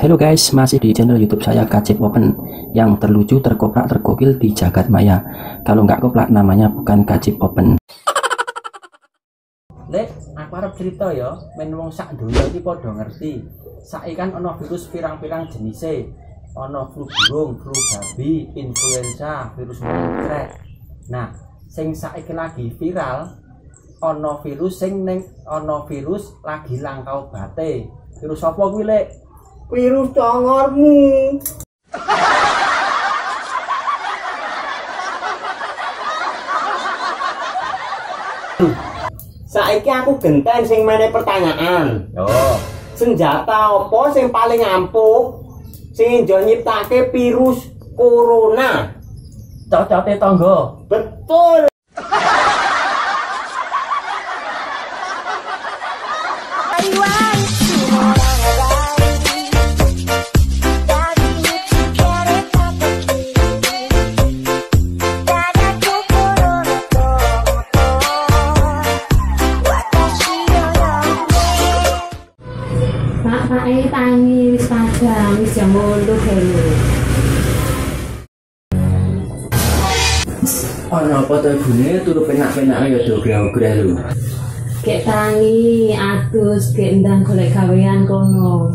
Halo guys, masih di channel YouTube saya Kacip Open, yang terlucu, terkoprak, tergokil di jagat maya. Kalau nggak koplak namanya bukan Kacip Open. Lek, aku harap cerita ya, men wong sak donya iki padha ngerti. Saiki kan ana virus pirang-pirang jenise. Ana flu burung, flu babi, influenza, virus mulut. Nah, sing saiki lagi viral, ana virus lagi langka obate. Virus apa kuwi, Lek? Virus congormu. Saiki aku genten sing meneh pertanyaan. Yo, Senjata apa sing paling ampuh sing iso nyiptake virus corona? cocote tangga. Betul. Pak tangi wis padang wis jam 8 lho. Ono apa to ibune turu penak-penak ya do grah-grah lho. Gek tangi adus gek ndang golek gawean kono.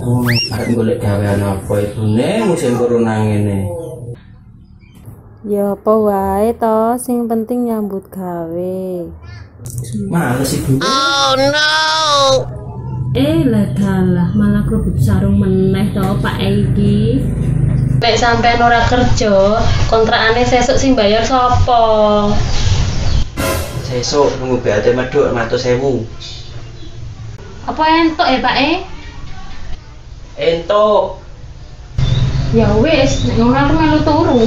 Oh, arep golek gawean apa ibune musim corona ngene. Ya apa wae to, sing penting nyambut gawe. Males ibu. Lah dalah malah kerubut sarung meneh to Pak iki. Nek sampean ora kerja, kontrakane sesuk sing bayar sapa? Sesuk nunggu BAT medhuk 100.000. Apa entuk ya Pak Entuk. Ya wis, nek ngono aku melu turu.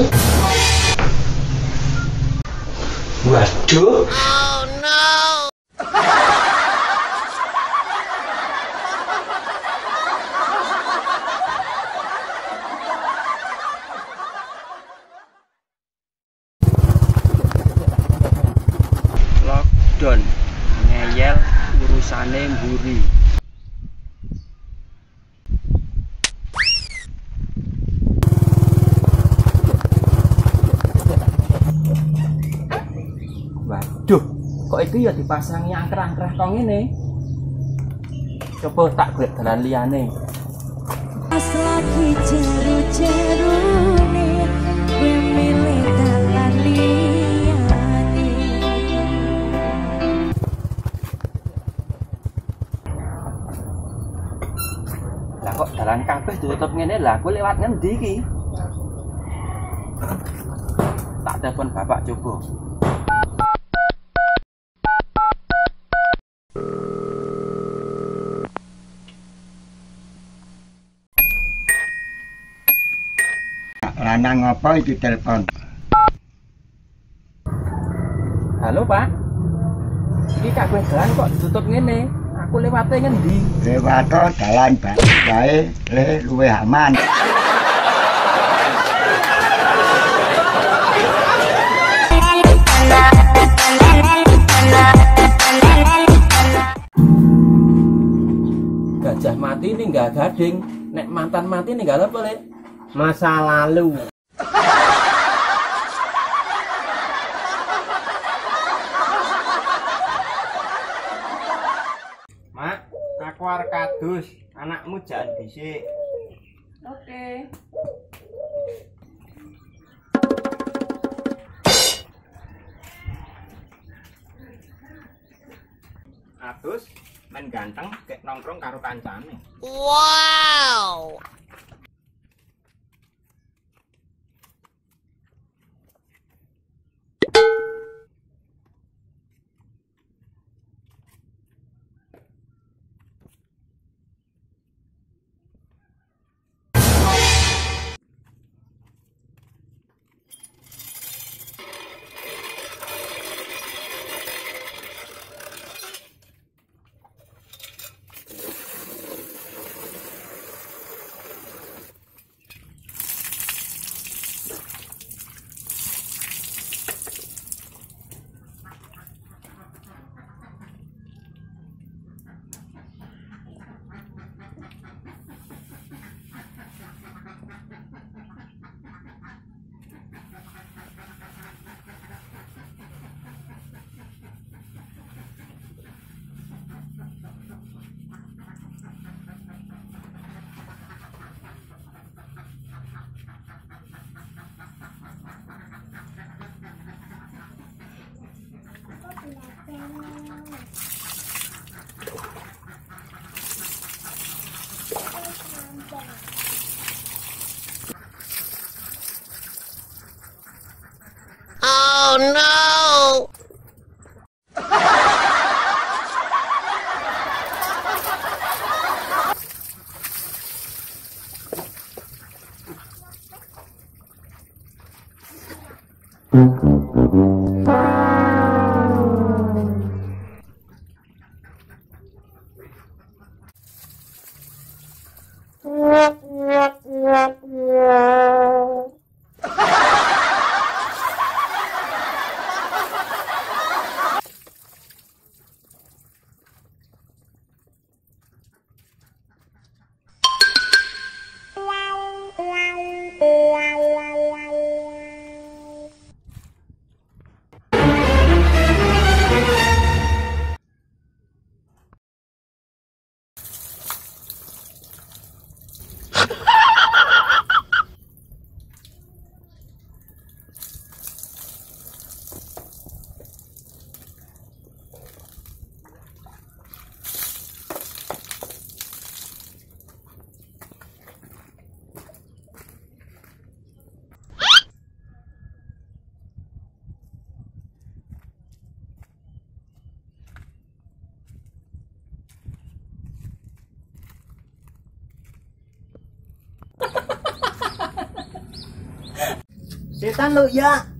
Waduh. Lockdown ngeyel urusane mburi. Waduh, kok itu ya dipasangi angkrah-angkrah kok ngene. Coba tak golek dalan liyane. Pas lagi jeru-jerune kowe milih dalan liyane. Lah kok dalan kabeh ditutup ngene, lah aku lewat ngendi iki? Tak telepon bapak coba. Lanang apa iki telepon? Halo Pak, iki kabeh dalan kok ditutup ngene. Aku lewate ngendi? Lewat dalan bae le luwih aman. Gajah mati ninggal gading, nek mantan mati ninggal apa, Lek? Masa lalu. Mak, aku arep kadus, anakmu jangan dhisik. Oke. Adus men ganteng kayak nongkrong karo kancane. Setan lo ya.